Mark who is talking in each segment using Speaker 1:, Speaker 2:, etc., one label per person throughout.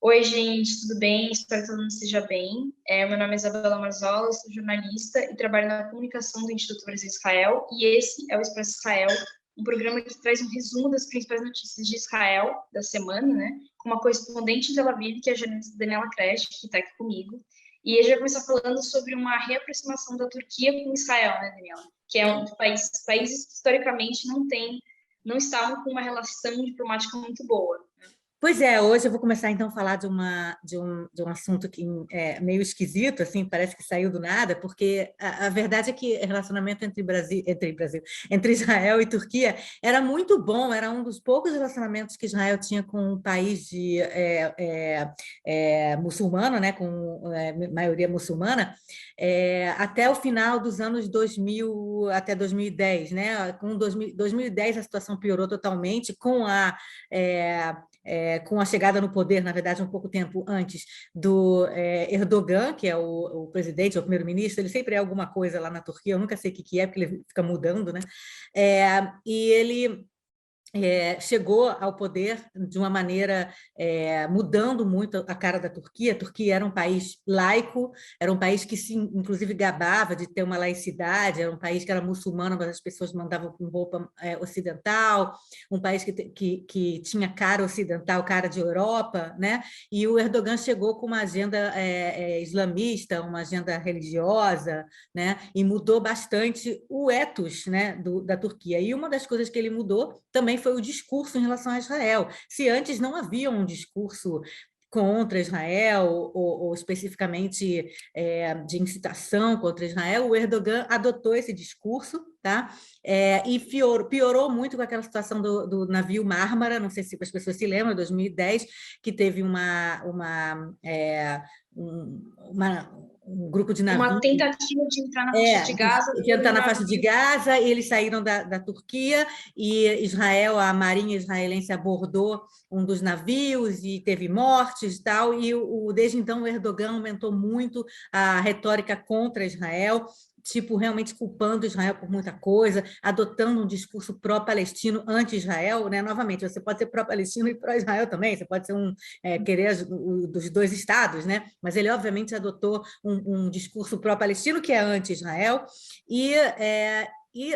Speaker 1: Oi, gente, tudo bem? Espero que todo mundo esteja bem. Meu nome é Isabela Marzola, sou jornalista e trabalho na comunicação do Instituto Brasil-Israel. E esse é o Expresso Israel, um programa que traz um resumo das principais notícias de Israel da semana, né? Com uma correspondente em Tel Aviv, que é a jornalista Daniela Kresh, que está aqui comigo. E a gente vai começar falando sobre uma reaproximação da Turquia com Israel, né, Daniela? Que é um dos países que historicamente não estavam com uma relação diplomática muito boa.
Speaker 2: Pois é, hoje eu vou começar então a falar de um assunto que é meio esquisito, assim, parece que saiu do nada, porque a verdade é que o relacionamento entre Israel e Turquia era muito bom, era um dos poucos relacionamentos que Israel tinha com um país muçulmano, né, com maioria muçulmana, até o final dos anos 2000, até 2010, né? Com 2010 a situação piorou totalmente com a chegada no poder, na verdade, um pouco tempo antes do Erdogan, que é o presidente, o primeiro-ministro, ele sempre é alguma coisa lá na Turquia, eu nunca sei o que é, porque ele fica mudando, né? E ele chegou ao poder de uma maneira mudando muito a cara da Turquia. A Turquia era um país laico, era um país que se, inclusive, gabava de ter uma laicidade, era um país que era muçulmano, mas as pessoas mandavam com roupa ocidental, um país que tinha cara ocidental, cara de Europa, né? E o Erdogan chegou com uma agenda islamista, uma agenda religiosa, né? E mudou bastante o ethos, né, da Turquia. E uma das coisas que ele mudou também foi o discurso em relação a Israel. Se antes não havia um discurso contra Israel, ou especificamente de incitação contra Israel, o Erdogan adotou esse discurso, tá? E piorou muito com aquela situação do navio Mármara, não sei se as pessoas se lembram, 2010, que teve um grupo de
Speaker 1: Uma
Speaker 2: navios
Speaker 1: tentativa de entrar na faixa de Gaza.
Speaker 2: de entrar na faixa de Gaza, e eles saíram da Turquia, e Israel, a marinha israelense abordou um dos navios e teve mortes e tal, e desde então o Erdogan aumentou muito a retórica contra Israel, tipo, realmente culpando Israel por muita coisa, adotando um discurso pró-palestino, anti-Israel, né? Novamente, você pode ser pró-palestino e pró-Israel também, você pode ser querer dos dois estados, né? Mas ele, obviamente, adotou um discurso pró-palestino que é anti-Israel, e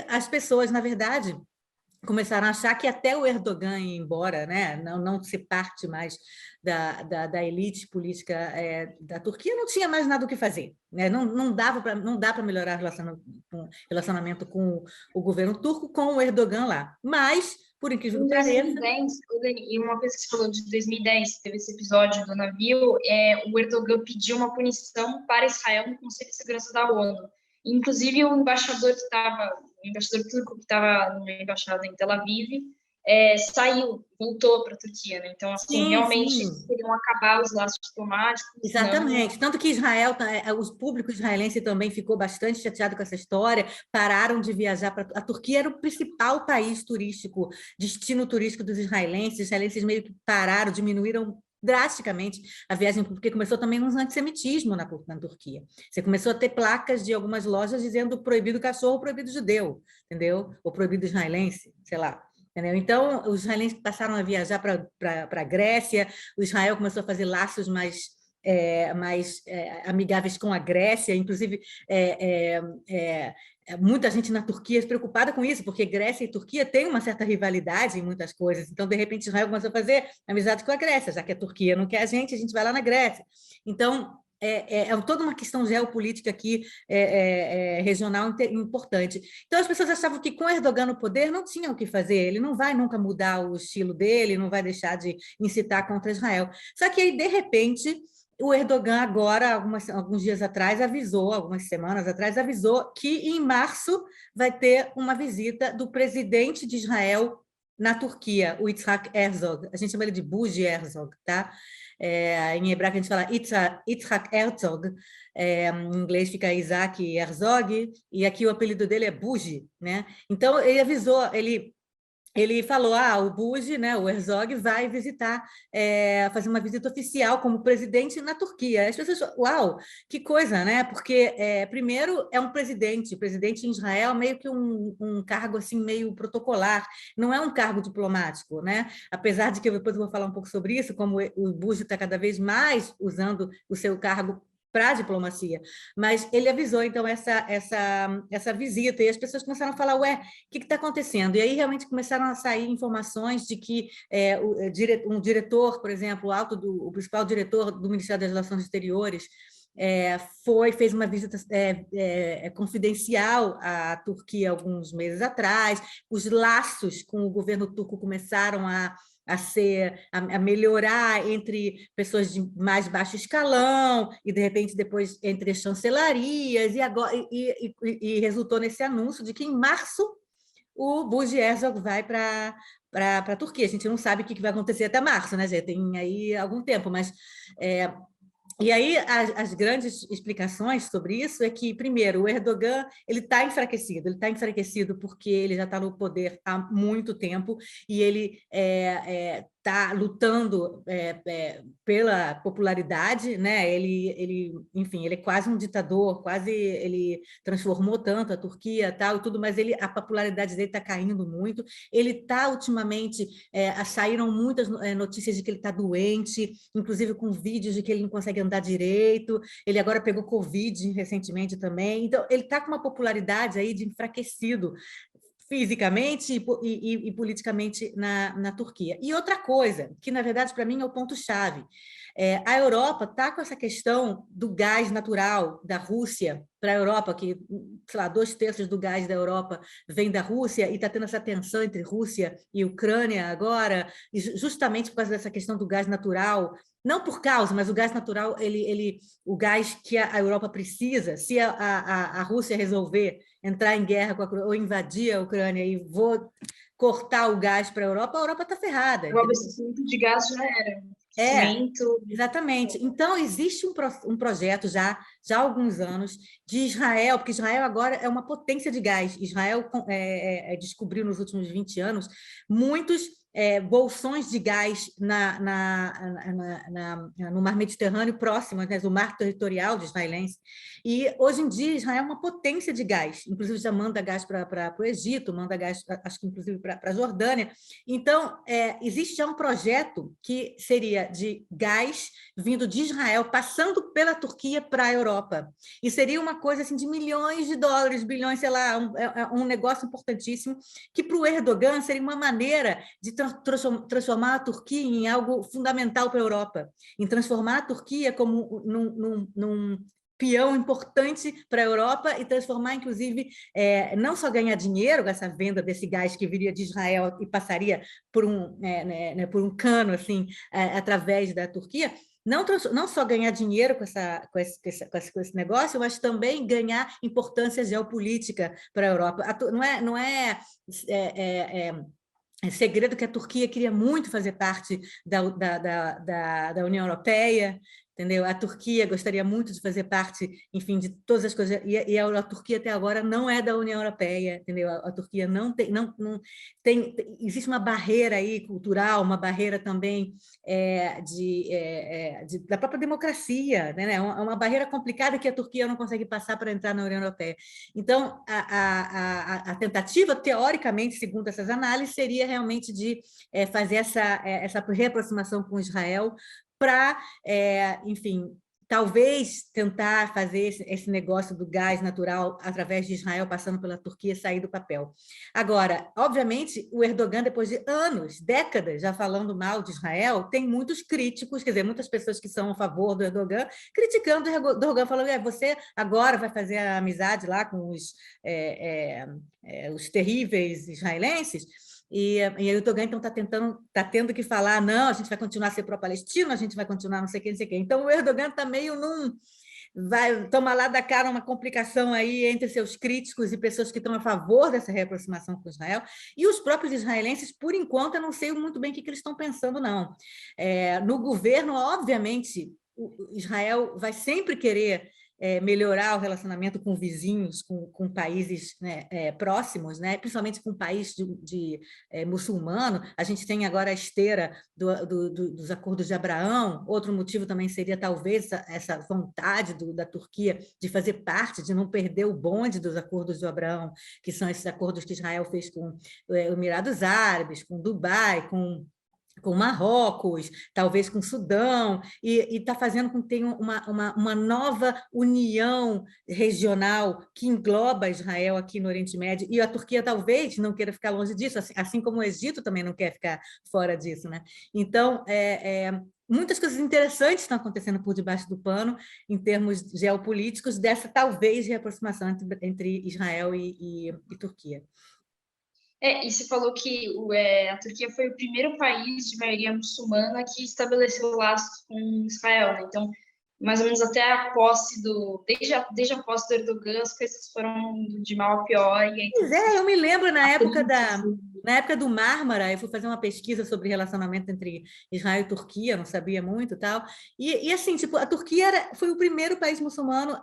Speaker 2: as pessoas, na verdade, começaram a achar que até o Erdogan ir embora, né? Não se parte mais da elite política da Turquia, não tinha mais nada o que fazer, né? Não dá para melhorar o relacionamento com o governo turco com o Erdogan lá. Mas, por incrível
Speaker 1: Em
Speaker 2: que pareça...
Speaker 1: 2010, e uma coisa que você falou de 2010, teve esse episódio do navio, o Erdogan pediu uma punição para Israel no Conselho de Segurança da ONU. Inclusive, o embaixador turco que estava na embaixada em Tel Aviv, saiu, voltou para a Turquia, né? Então, assim,
Speaker 2: Sim,
Speaker 1: realmente
Speaker 2: sim.
Speaker 1: queriam acabar os laços diplomáticos, não.
Speaker 2: Exatamente. Tanto que Israel, os públicos israelenses também ficou bastante chateado com essa história, pararam de viajar para a Turquia, era o principal país turístico, destino turístico dos israelenses. Os israelenses meio que pararam, diminuíram drasticamente a viagem, porque começou também um antissemitismo na Turquia. Você começou a ter placas de algumas lojas dizendo proibido cachorro, proibido judeu, entendeu? Ou proibido israelense, sei lá. Entendeu? Então, os israelenses passaram a viajar para a Grécia, o Israel começou a fazer laços mais amigáveis com a Grécia, inclusive muita gente na Turquia preocupada com isso, porque Grécia e Turquia têm uma certa rivalidade em muitas coisas, então, de repente, Israel começou a fazer amizade com a Grécia, já que a Turquia não quer a gente vai lá na Grécia. Então, toda uma questão geopolítica aqui regional importante. Então, as pessoas achavam que com Erdogan no poder não tinham o que fazer, ele não vai nunca mudar o estilo dele, não vai deixar de incitar contra Israel. Só que aí, de repente, o Erdogan agora, alguns dias atrás, algumas semanas atrás, avisou que em março vai ter uma visita do presidente de Israel na Turquia, o Yitzhak Herzog. A gente chama ele de Buji Herzog, tá? Em hebraico a gente fala Yitzhak Herzog, em inglês fica Isaac Herzog, e aqui o apelido dele é Buji, né? Então ele avisou, ele ele falou, o Bush, né, o Herzog, vai visitar, fazer uma visita oficial como presidente na Turquia. As pessoas falam, uau, que coisa, né? Porque, primeiro, é um presidente. O presidente em Israel meio que um cargo assim, meio protocolar, não é um cargo diplomático, né? Apesar de que depois eu vou falar um pouco sobre isso, como o Bush está cada vez mais usando o seu cargo para a diplomacia, mas ele avisou, então, essa visita, e as pessoas começaram a falar, ué, o que está acontecendo? E aí realmente começaram a sair informações de que um diretor, por exemplo, o principal diretor do Ministério das Relações Exteriores, fez uma visita confidencial à Turquia alguns meses atrás, os laços com o governo turco começaram a melhorar entre pessoas de mais baixo escalão e, de repente, depois entre as chancelarias, e resultou nesse anúncio de que, em março, o Bush Herzog vai para a Turquia. A gente não sabe o que vai acontecer até março, né, gente? Tem aí algum tempo, mas... E aí, as grandes explicações sobre isso é que, primeiro, o Erdogan ele está enfraquecido porque ele já está no poder há muito tempo e ele está lutando pela popularidade, né? Enfim, ele é quase um ditador, ele transformou tanto a Turquia tal e tudo, mas a popularidade dele está caindo muito. Ele está, ultimamente, saíram muitas notícias de que ele está doente, inclusive com vídeos de que ele não consegue andar direito, ele agora pegou Covid recentemente também, então ele está com uma popularidade aí de enfraquecido fisicamente e politicamente na Turquia. E outra coisa, que na verdade para mim é o ponto-chave, a Europa está com essa questão do gás natural da Rússia para a Europa, que, sei lá, 2/3 do gás da Europa vem da Rússia, e está tendo essa tensão entre Rússia e Ucrânia agora, e justamente por causa dessa questão do gás natural, não por causa, mas o gás natural, o gás que a Europa precisa, se a Rússia resolver entrar em guerra ou invadir a Ucrânia e cortar o gás para a Europa está ferrada.
Speaker 1: O abastecimento de gás já era.
Speaker 2: Exatamente. Então, existe um projeto já há alguns anos de Israel, porque Israel agora é uma potência de gás. Israel descobriu nos últimos 20 anos muitos bolsões de gás no mar Mediterrâneo próximo, né, do mar territorial israelense. E, hoje em dia, Israel é uma potência de gás. Inclusive, já manda gás para o Egito, manda gás, acho que inclusive para a Jordânia. Então, existe já um projeto que seria de gás vindo de Israel, passando pela Turquia para a Europa. E seria uma coisa assim, de milhões de dólares, bilhões, sei lá, um negócio importantíssimo, que para o Erdogan seria uma maneira de transformar a Turquia em algo fundamental para a Europa, em transformar a Turquia como num peão importante para a Europa e transformar, inclusive, não só ganhar dinheiro com essa venda desse gás que viria de Israel e passaria por por um cano assim, através da Turquia, não só ganhar dinheiro com esse negócio, mas também ganhar importância geopolítica para a Europa. Não é segredo que a Turquia queria muito fazer parte da União Europeia, entendeu? A Turquia gostaria muito de fazer parte, enfim, de todas as coisas, e a Turquia até agora não é da União Europeia, entendeu? A Turquia não tem, existe uma barreira aí cultural, uma barreira também da própria democracia, né? É uma barreira complicada que a Turquia não consegue passar para entrar na União Europeia. Então, a tentativa, teoricamente, segundo essas análises, seria realmente de fazer essa reaproximação com Israel, para, enfim, talvez tentar fazer esse negócio do gás natural através de Israel, passando pela Turquia, sair do papel. Agora, obviamente, o Erdogan, depois de anos, décadas, já falando mal de Israel, tem muitos críticos, quer dizer, muitas pessoas que são a favor do Erdogan, criticando o Erdogan, falando, você agora vai fazer a amizade lá com os terríveis israelenses. E o Erdogan, então, está tendo que falar, não, a gente vai continuar a ser pró-palestino, a gente vai continuar não sei o que, não sei o que. Então, o Erdogan está meio vai tomar lá da cara uma complicação aí entre seus críticos e pessoas que estão a favor dessa reaproximação com Israel, e os próprios israelenses, por enquanto, eu não sei muito bem o que eles estão pensando, não. No governo, obviamente, Israel vai sempre querer melhorar o relacionamento com vizinhos, com países, né, próximos, né, principalmente com um país muçulmano. A gente tem agora a esteira dos acordos de Abraão. Outro motivo também seria talvez essa vontade da Turquia de fazer parte, de não perder o bonde dos acordos de Abraão, que são esses acordos que Israel fez com Emirados Árabes, com Dubai, com Marrocos, talvez com Sudão, e está fazendo com que tenha uma nova união regional que engloba Israel aqui no Oriente Médio, e a Turquia talvez não queira ficar longe disso, assim como o Egito também não quer ficar fora disso, né? Então, muitas coisas interessantes estão acontecendo por debaixo do pano, em termos geopolíticos, dessa talvez reaproximação entre Israel e Turquia.
Speaker 1: E você falou que a Turquia foi o primeiro país de maioria muçulmana que estabeleceu laços com Israel, né? Então, mais ou menos até a posse desde a posse do Erdogan, as coisas foram de mal a pior. E aí,
Speaker 2: pois eu me lembro na época do Mármara, eu fui fazer uma pesquisa sobre relacionamento entre Israel e Turquia, não sabia muito e tal, e assim, tipo, a Turquia foi o primeiro país muçulmano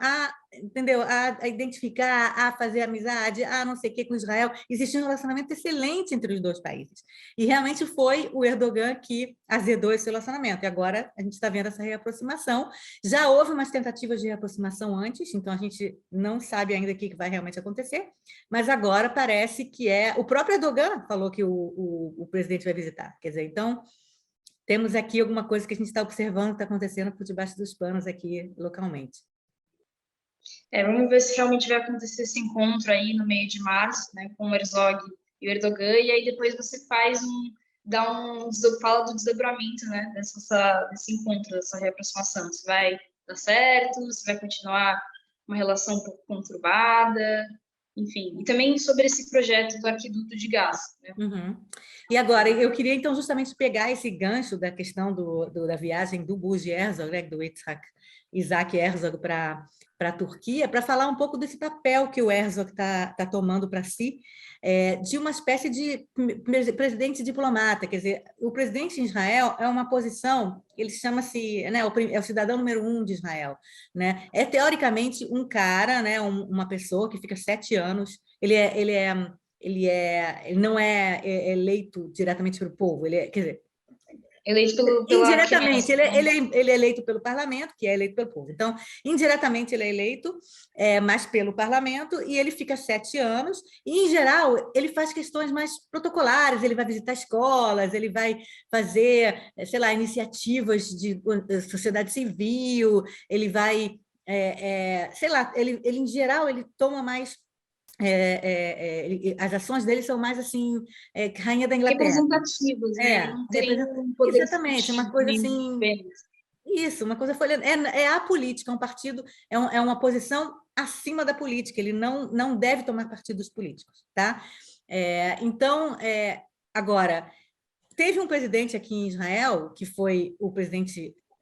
Speaker 2: entendeu? A identificar, a fazer amizade, a não sei o que com Israel. Existia um relacionamento excelente entre os dois países. E realmente foi o Erdogan que azedou esse relacionamento. E agora a gente está vendo essa reaproximação. Já houve umas tentativas de reaproximação antes, então a gente não sabe ainda o que vai realmente acontecer, mas agora parece que o próprio Erdogan falou que o presidente vai visitar. Quer dizer, então temos aqui alguma coisa que a gente está observando que está acontecendo por debaixo dos panos aqui localmente.
Speaker 1: Vamos ver se realmente vai acontecer esse encontro aí no meio de março, né, com o Herzog e o Erdogan, e aí depois você fala do desdobramento, né, desse encontro, dessa reaproximação. Se vai dar certo, se vai continuar uma relação um pouco conturbada, enfim. E também sobre esse projeto do arquiduto de gás, né?
Speaker 2: Uhum. E agora, eu queria, então, justamente pegar esse gancho da questão da viagem do Buzz Herzog, né, do Isaac Herzog para a Turquia, para falar um pouco desse papel que o Herzog está tomando para si, de uma espécie de presidente diplomata. Quer dizer, o presidente de Israel é uma posição, ele chama-se, né, é o cidadão número 1 de Israel, né? É teoricamente um cara, né, uma pessoa que fica 7 anos, ele não é eleito diretamente pelo povo, quer dizer,
Speaker 1: eleito
Speaker 2: indiretamente, ele é eleito pelo parlamento, que é eleito pelo povo. Então, indiretamente, ele é eleito, mas pelo parlamento, e ele fica 7 anos, e, em geral, ele faz questões mais protocolares, ele vai visitar escolas, ele vai fazer, sei lá, iniciativas de sociedade civil, ele vai, sei lá, ele, em geral, ele toma mais as ações dele são mais assim, rainha da Inglaterra.
Speaker 1: Representativas, né? Não tem um poder.
Speaker 2: Exatamente, uma coisa assim. Isso, uma coisa foi. É apolítica, é um partido, é uma posição acima da política, ele não deve tomar partidos políticos, tá? Então, agora, teve um presidente aqui em Israel, que foi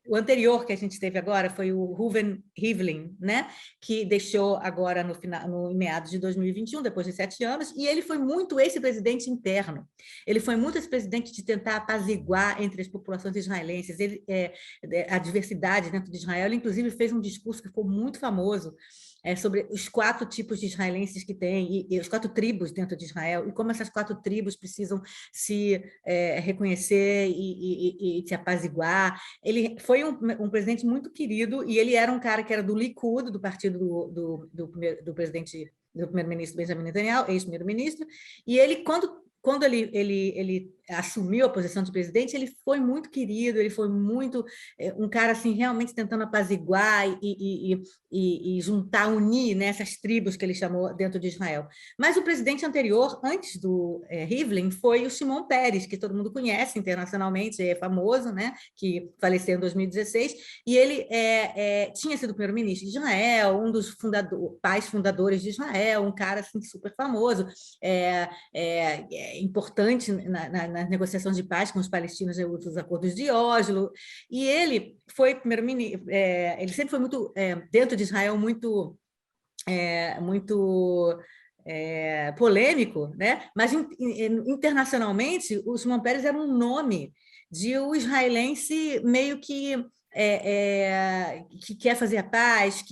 Speaker 2: o anterior que a gente teve agora foi o Reuven Rivlin, né? Que deixou agora no meados de 2021, depois de 7 anos, e ele foi muito esse presidente interno. Ele foi muito esse presidente de tentar apaziguar entre as populações israelenses. A diversidade dentro de Israel. Ele, inclusive, fez um discurso que ficou muito famoso sobre os 4 tipos de israelenses que tem, e as 4 tribos dentro de Israel, e como essas 4 tribos precisam se reconhecer e se apaziguar. Ele foi um presidente muito querido, e ele era um cara que era do Likud, do partido do primeiro-ministro Benjamin Netanyahu, ex-primeiro-ministro, e ele, quando ele assumiu a posição de presidente, ele foi muito querido, ele foi muito um cara assim realmente tentando apaziguar e juntar, unir, né, essas tribos que ele chamou dentro de Israel. Mas o presidente anterior, antes do Rivlin, foi o Shimon Peres, que todo mundo conhece internacionalmente, é famoso, né, que faleceu em 2016, e ele tinha sido primeiro-ministro de Israel, um dos pais fundadores de Israel, um cara assim super famoso, importante nas negociações de paz com os palestinos e os acordos de Oslo, e ele foi primeiro-ministro, ele sempre foi muito, dentro de Israel, muito polêmico, né? Mas internacionalmente o Shimon Peres era um nome de um israelense meio que quer fazer a paz,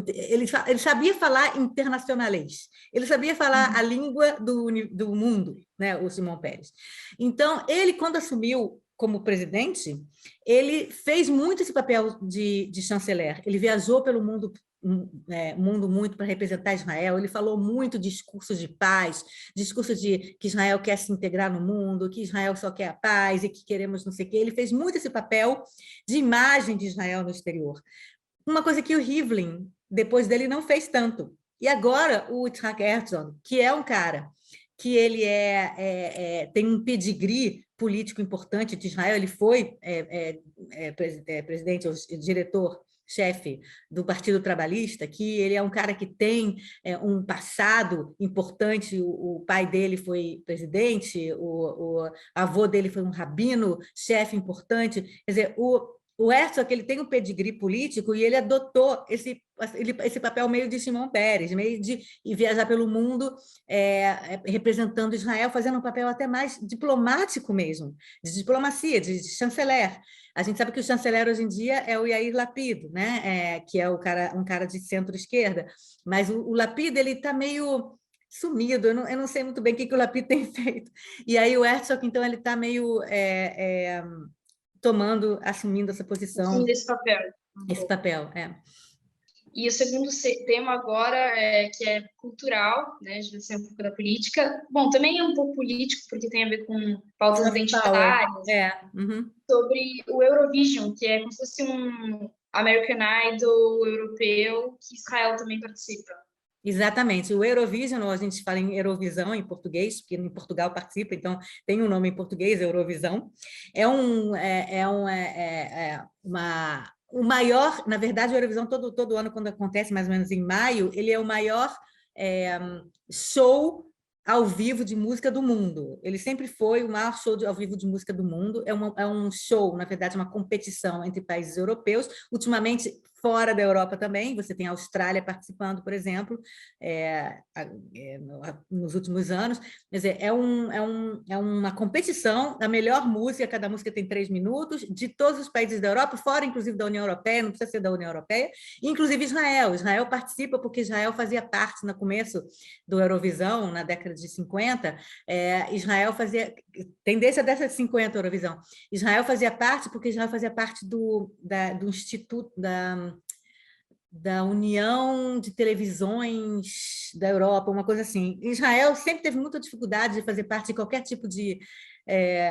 Speaker 2: ele sabia falar internacionalês, ele sabia falar a língua do mundo, né, o Simão Peres. Então, ele, quando assumiu como presidente, ele fez muito esse papel de chanceler, ele viajou pelo mundo muito para representar Israel, ele falou muito discursos de paz, discursos de que Israel quer se integrar no mundo, que Israel só quer a paz e que queremos não sei o quê. Ele fez muito esse papel de imagem de Israel no exterior. Uma coisa que o Rivlin, depois dele, não fez tanto. E agora o Yitzhak Herzog, que é um cara que ele tem um pedigree político importante de Israel, ele foi presidente, ou diretor-chefe do Partido Trabalhista, que ele é um cara que tem um passado importante, o pai dele foi presidente, o avô dele foi um rabino, chefe importante, quer dizer, o Herzog, ele tem um pedigree político e ele adotou esse papel meio de Simão Peres, meio de viajar pelo mundo representando Israel, fazendo um papel até mais diplomático mesmo, de diplomacia, de chanceler. A gente sabe que o chanceler hoje em dia é o Yair Lapid, né? Que é um cara de centro-esquerda, mas o Lapid está meio sumido, eu não sei muito bem o que o Lapid tem feito. E aí o Herzog, então, ele está meio... assumindo essa posição.
Speaker 1: Assumindo esse papel.
Speaker 2: Esse papel,
Speaker 1: E o segundo tema agora, que é cultural, né? Já ser um pouco da política. Bom, também é um pouco político, porque tem a ver com pautas identitárias. Sobre o Eurovision, que é como se fosse um American Idol europeu, que Israel também participa.
Speaker 2: Exatamente. O Eurovision, a gente fala em Eurovisão em português, porque em Portugal participa, então tem um nome em português, Eurovisão. O maior, na verdade, o Eurovisão todo ano, quando acontece, mais ou menos em maio, ele é o maior show ao vivo de música do mundo. Ele sempre foi o maior show ao vivo de música do mundo. É um show, na verdade, uma competição entre países europeus. Ultimamente, fora da Europa também, você tem a Austrália participando, por exemplo, nos últimos anos. Quer dizer, é uma competição, a melhor música, cada música tem 3 minutos, de todos os países da Europa, fora inclusive da União Europeia, não precisa ser da União Europeia, inclusive Israel. Israel participa porque Israel fazia parte, no começo do Eurovisão, na década de 50, Israel fazia... Tendência dessa de 50, Eurovisão. Israel fazia parte porque Israel fazia parte do Instituto da União de Televisões da Europa, uma coisa assim. Israel sempre teve muita dificuldade de fazer parte de qualquer tipo de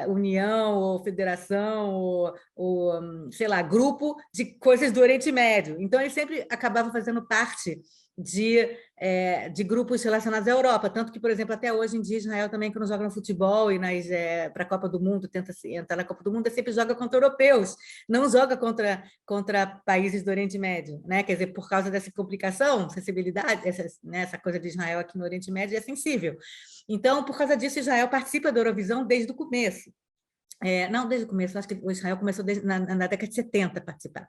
Speaker 2: união ou federação ou, sei lá, grupo de coisas do Oriente Médio. Então, eles sempre acabavam fazendo parte de grupos relacionados à Europa, tanto que, por exemplo, até hoje em dia, Israel também, quando joga no futebol e para a Copa do Mundo, tenta entrar na Copa do Mundo, sempre joga contra europeus, não joga contra países do Oriente Médio, né? Quer dizer, por causa dessa complicação, sensibilidade, essa coisa de Israel aqui no Oriente Médio é sensível. Então, por causa disso, Israel participa da Eurovisão desde o começo. Não desde o começo, acho que o Israel começou na década de 70 a participar.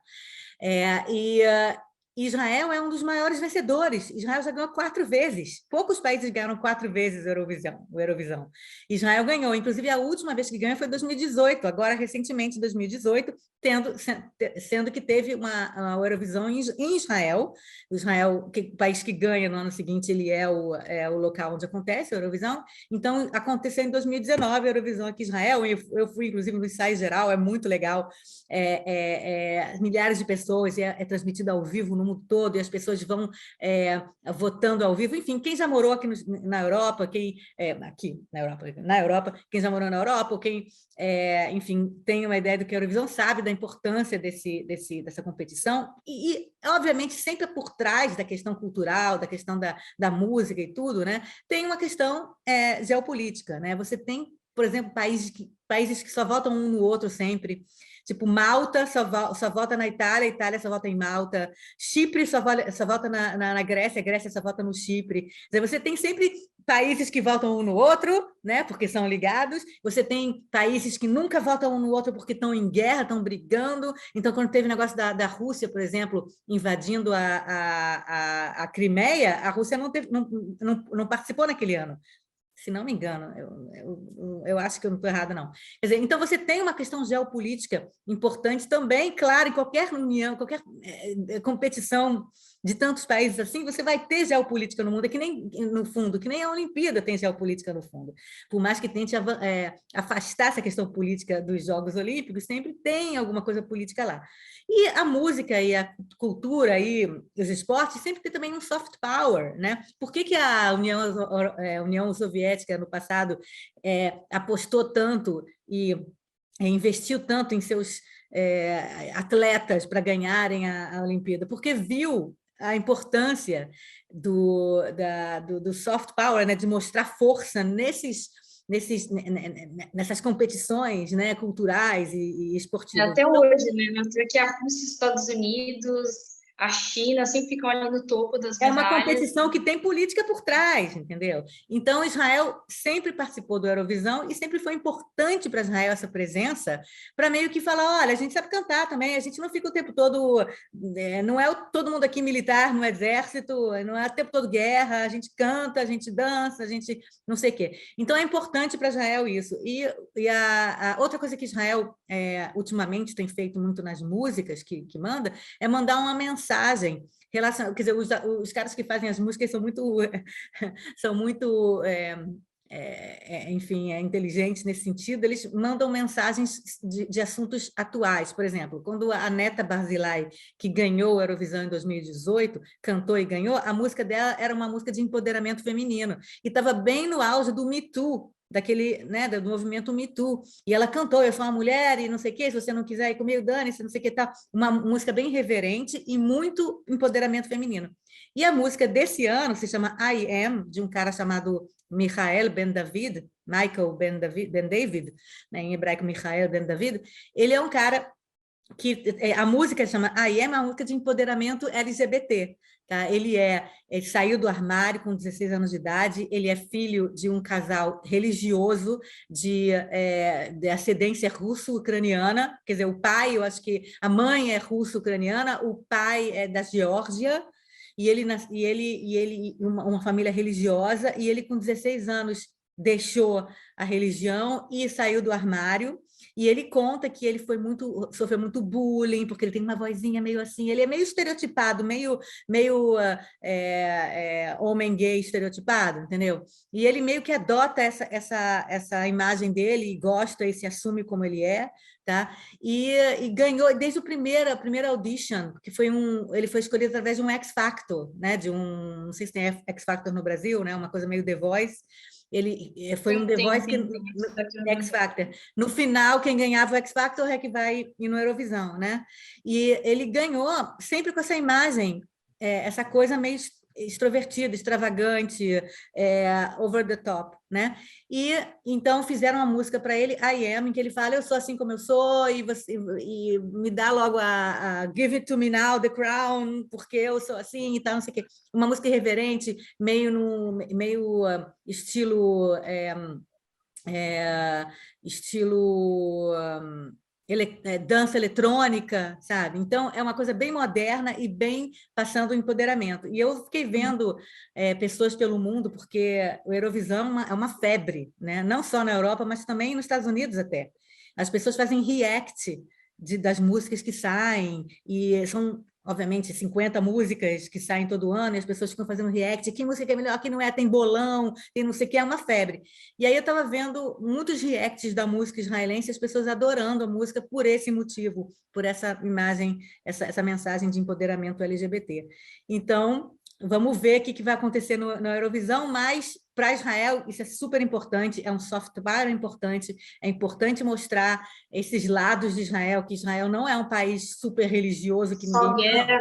Speaker 2: Israel é um dos maiores vencedores. Israel já ganhou 4 vezes. Poucos países ganharam 4 vezes o Eurovisão. Israel ganhou. Inclusive, a última vez que ganhou foi em 2018, agora, recentemente, em 2018, sendo que teve uma Eurovisão em Israel. O país que ganha no ano seguinte, ele é o local onde acontece a Eurovisão. Então, aconteceu em 2019 a Eurovisão aqui em Israel. Eu fui, inclusive, no ensaio geral, é muito legal. Milhares de pessoas, é transmitido ao vivo no mundo todo, e as pessoas vão votando ao vivo. Enfim, quem já morou aqui na Europa, na Europa, quem já morou na Europa, ou quem, enfim, tem uma ideia do que é a Eurovisão, sabe da importância dessa competição, e, obviamente, sempre por trás da questão cultural, da questão da música e tudo, né, tem uma questão geopolítica, né? Você tem, por exemplo, países que só votam um no outro sempre. Tipo, Malta só vota na Itália, a Itália só vota em Malta, Chipre só vota na Grécia, a Grécia só vota no Chipre. Quer dizer, você tem sempre países que votam um no outro, né, porque são ligados, você tem países que nunca votam um no outro porque estão em guerra, estão brigando. Então, quando teve o negócio da Rússia, por exemplo, invadindo a Crimeia, a Rússia não participou naquele ano. Se não me engano, eu acho que eu não estou errada, não. Quer dizer, então, você tem uma questão geopolítica importante também, claro, em qualquer união, qualquer competição de tantos países assim, você vai ter geopolítica no mundo, é que nem no fundo, que nem a Olimpíada tem geopolítica no fundo. Por mais que tente afastar essa questão política dos Jogos Olímpicos, sempre tem alguma coisa política lá. E a música e a cultura e os esportes sempre tem também um soft power, né? Por que a União Soviética, no passado, apostou tanto e investiu tanto em seus atletas para ganharem a Olimpíada? Porque viu a importância do soft power, né? De mostrar força nessas competições, né, culturais e esportivas.
Speaker 1: Até hoje, né? Mostra que a Rússia, os Estados Unidos, a China sempre ficam ali no topo das
Speaker 2: É uma
Speaker 1: medalhas.
Speaker 2: competição que tem política por trás, entendeu? Então, Israel sempre participou do Eurovisão e sempre foi importante para Israel essa presença, para meio que falar, olha, a gente sabe cantar também, a gente não fica o tempo todo, não é todo mundo aqui militar no exército, não é o tempo todo guerra, a gente canta, a gente dança, a gente não sei o quê. Então, é importante para Israel isso. E a outra coisa que Israel ultimamente tem feito muito nas músicas que manda, é mandar uma mensagem quer dizer, os caras que fazem as músicas são muito, enfim, inteligentes nesse sentido. Eles mandam mensagens de assuntos atuais. Por exemplo, quando a Neta Barzilai, que ganhou o Eurovisão em 2018, cantou e ganhou, a música dela era uma música de empoderamento feminino e estava bem no auge do Me Too, né, do movimento Me Too. E ela cantou, eu sou uma mulher e não sei o quê, se você não quiser ir comigo, dane-se, não sei o que, tá. Uma música bem reverente e muito empoderamento feminino. E a música desse ano se chama I Am, de um cara chamado Michael Ben David, Ben David, né, em hebraico Michael Ben David. Ele é um cara que a música chama I Am, uma música de empoderamento LGBT. Tá? Ele saiu do armário com 16 anos de idade, ele é filho de um casal religioso de ascendência russo-ucraniana, quer dizer, o pai, eu acho que a mãe é russo-ucraniana, o pai é da Geórgia, e ele uma família religiosa, e ele com 16 anos deixou a religião e saiu do armário. E ele conta que ele sofreu muito bullying, porque ele tem uma vozinha meio assim, ele é meio estereotipado, meio homem gay estereotipado, entendeu? E ele meio que adota essa imagem dele e gosta e se assume como ele é, tá? E ganhou desde a primeira audition, que ele foi escolhido através de um X Factor, né? Não sei se tem X Factor no Brasil, né? Uma coisa meio The Voice. Ele foi um The Voice que X Factor. No final, quem ganhava o X Factor é que vai ir no Eurovisão, né? E ele ganhou sempre com essa imagem, essa coisa meio extrovertida, extravagante, over the top, né? E então fizeram uma música para ele, I Am, em que ele fala: eu sou assim como eu sou e me dá logo a Give It to Me Now, The Crown, porque eu sou assim e tal, não sei o quê. Uma música irreverente, meio estilo estilo dança eletrônica, sabe? Então, é uma coisa bem moderna e bem passando o empoderamento. E eu fiquei vendo pessoas pelo mundo, porque o Eurovisão é uma febre, né? Não só na Europa, mas também nos Estados Unidos até. As pessoas fazem react das músicas que saem, e são, obviamente, 50 músicas que saem todo ano, e as pessoas ficam fazendo react, que música é melhor, que não é, tem bolão, tem não sei o que, é uma febre. E aí eu estava vendo muitos reacts da música israelense, as pessoas adorando a música por esse motivo, por essa imagem, essa mensagem de empoderamento LGBT. Então, vamos ver o que vai acontecer na Eurovisão, mas para Israel isso é super importante, é um soft power importante, é importante mostrar esses lados de Israel, que Israel não é um país super religioso, que
Speaker 1: só
Speaker 2: ninguém...
Speaker 1: guerra,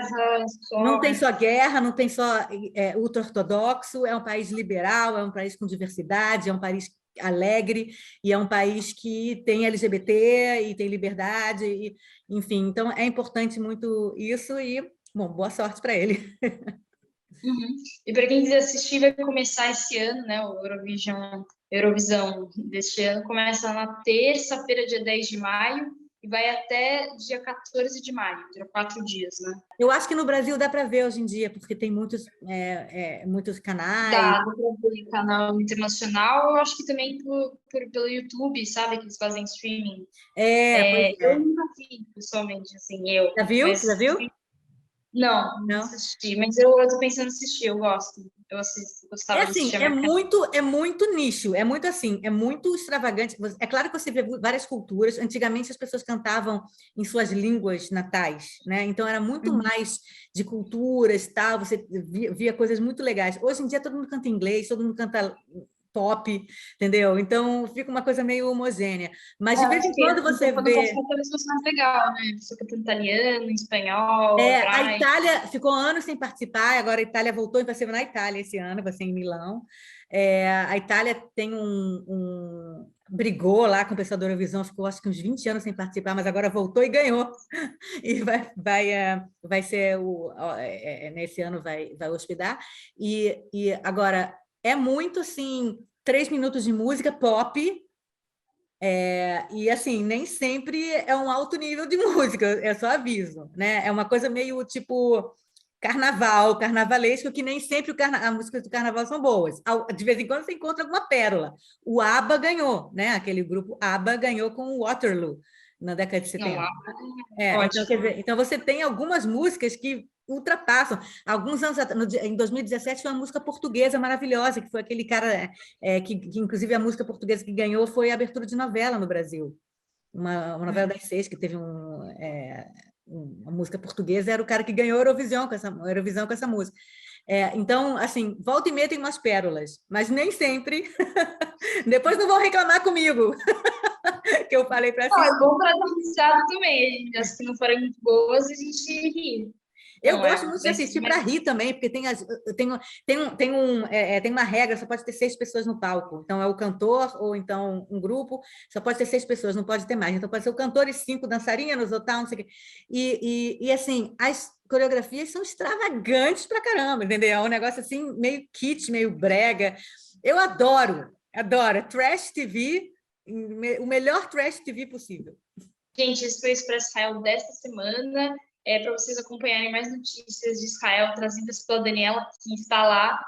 Speaker 2: Não tem só guerra, não tem só ultra-ortodoxo, é um país liberal, é um país com diversidade, é um país alegre, e é um país que tem LGBT e tem liberdade, enfim, então é importante muito isso e, bom, boa sorte para ele.
Speaker 1: Uhum. E para quem quiser assistir, vai começar esse ano, né? O Eurovisão deste ano começa na terça-feira, dia 10 de maio, e vai até dia 14 de maio, dura 4 dias, né?
Speaker 2: Eu acho que no Brasil dá para ver hoje em dia, porque tem muitos canais.
Speaker 1: Dá para ver canal internacional, eu acho que também pelo YouTube, sabe? Que eles fazem streaming.
Speaker 2: Pois é.
Speaker 1: Eu nunca vi, pessoalmente, assim, eu.
Speaker 2: Já viu?
Speaker 1: Mas
Speaker 2: Já viu?
Speaker 1: Não
Speaker 2: Não?
Speaker 1: assisti, mas eu tô pensando em assistir, eu gosto. Eu assisto,
Speaker 2: É
Speaker 1: gostava de
Speaker 2: assim,
Speaker 1: assistir americano.
Speaker 2: é muito nicho, é muito assim, é muito extravagante. É claro que você vê várias culturas. Antigamente as pessoas cantavam em suas línguas natais, né? Então era muito
Speaker 1: Uhum.
Speaker 2: mais de culturas, tal. Você via coisas muito legais. Hoje em dia todo mundo canta inglês, todo mundo canta pop, entendeu? Então fica uma coisa meio homogênea. Mas
Speaker 1: É,
Speaker 2: de
Speaker 1: eu
Speaker 2: vez
Speaker 1: acho
Speaker 2: em
Speaker 1: que
Speaker 2: quando você
Speaker 1: então, quando eu faço
Speaker 2: vê.
Speaker 1: uma tradução mais legal, né? Você canta em italiano, em espanhol,
Speaker 2: A
Speaker 1: hebraico.
Speaker 2: Itália ficou anos sem participar, agora a Itália voltou e vai ser na Itália esse ano, vai ser em Milão. A Itália tem brigou lá com o pessoal da Eurovisão, ficou acho que uns 20 anos sem participar, mas agora voltou e ganhou. E vai ser nesse ano vai hospedar. E agora é muito assim, 3 minutos de música pop. E assim, nem sempre é um alto nível de música, é só aviso, né? É uma coisa meio tipo carnaval, carnavalesco, que nem sempre a música do carnaval são boas. De vez em quando você encontra alguma pérola. O ABBA ganhou, né? Aquele grupo ABBA ganhou com o Waterloo na década de
Speaker 1: Não,
Speaker 2: 70. Então, quer
Speaker 1: ótimo.
Speaker 2: dizer, então você tem algumas músicas que ultrapassam. Alguns anos atrás, em 2017, foi uma música portuguesa maravilhosa, que foi aquele cara que inclusive, a música portuguesa que ganhou foi a abertura de novela no Brasil. Uma novela das 6, que teve uma música portuguesa, era o cara que ganhou a Eurovisão com essa música. Então, assim, volta e meia tem umas pérolas, mas nem sempre. Depois não vão reclamar comigo, que eu falei para
Speaker 1: Não,
Speaker 2: assistir.
Speaker 1: é bom para dar risada também. As que não forem muito boas, a gente ri.
Speaker 2: Eu
Speaker 1: Não,
Speaker 2: gosto muito de
Speaker 1: vai ser
Speaker 2: assistir para
Speaker 1: mais.
Speaker 2: rir também, porque tem uma regra, só pode ter 6 pessoas no palco. Então, é o cantor, ou então um grupo, só pode ter 6 pessoas, não pode ter mais. Então, pode ser o cantor e 5 dançarinos, ou tal, não sei o quê. Assim, as coreografias são extravagantes pra caramba, entendeu? É um negócio assim, meio kit, meio brega. Eu adoro, adoro. Trash TV, o melhor trash TV possível.
Speaker 1: Gente, esse foi o Expresso Israel desta semana. Para vocês acompanharem mais notícias de Israel trazidas pela Daniela, que está lá.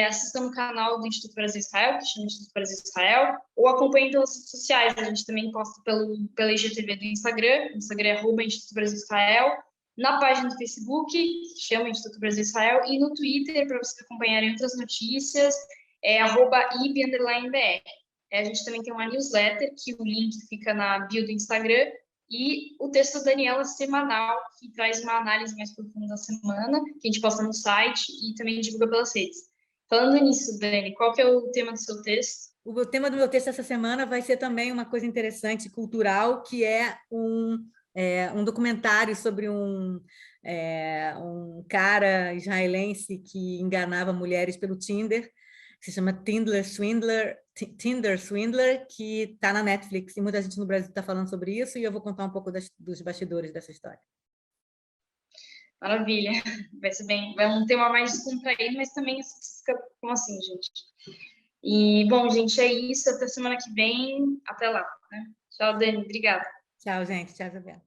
Speaker 1: Assistam no canal do Instituto Brasil Israel, que chama Instituto Brasil Israel, ou acompanhem pelas redes sociais. A gente também posta pela IGTV do Instagram, o Instagram é @Instituto Brasil Israel, na página do Facebook, que chama Instituto Brasil Israel, e no Twitter, para vocês acompanharem outras notícias, @ib_br. A gente também tem uma newsletter, que o link fica na bio do Instagram, e o texto da Daniela semanal, que traz uma análise mais profunda da semana, que a gente posta no site e também divulga pelas redes. Falando nisso, Dani, qual que é o tema do seu texto?
Speaker 2: O tema do meu texto essa semana vai ser também uma coisa interessante, cultural, que é um documentário sobre um cara israelense que enganava mulheres pelo Tinder, que se chama Tinder Swindler, que está na Netflix, e muita gente no Brasil está falando sobre isso, e eu vou contar um pouco dos bastidores dessa história.
Speaker 1: Maravilha. Vai um tema mais descontraído, mas também fica como assim, gente? E, bom, gente, é isso. Até semana que vem. Até lá. Né? Tchau, Dani. Obrigada.
Speaker 2: Tchau, gente. Tchau, Isabela.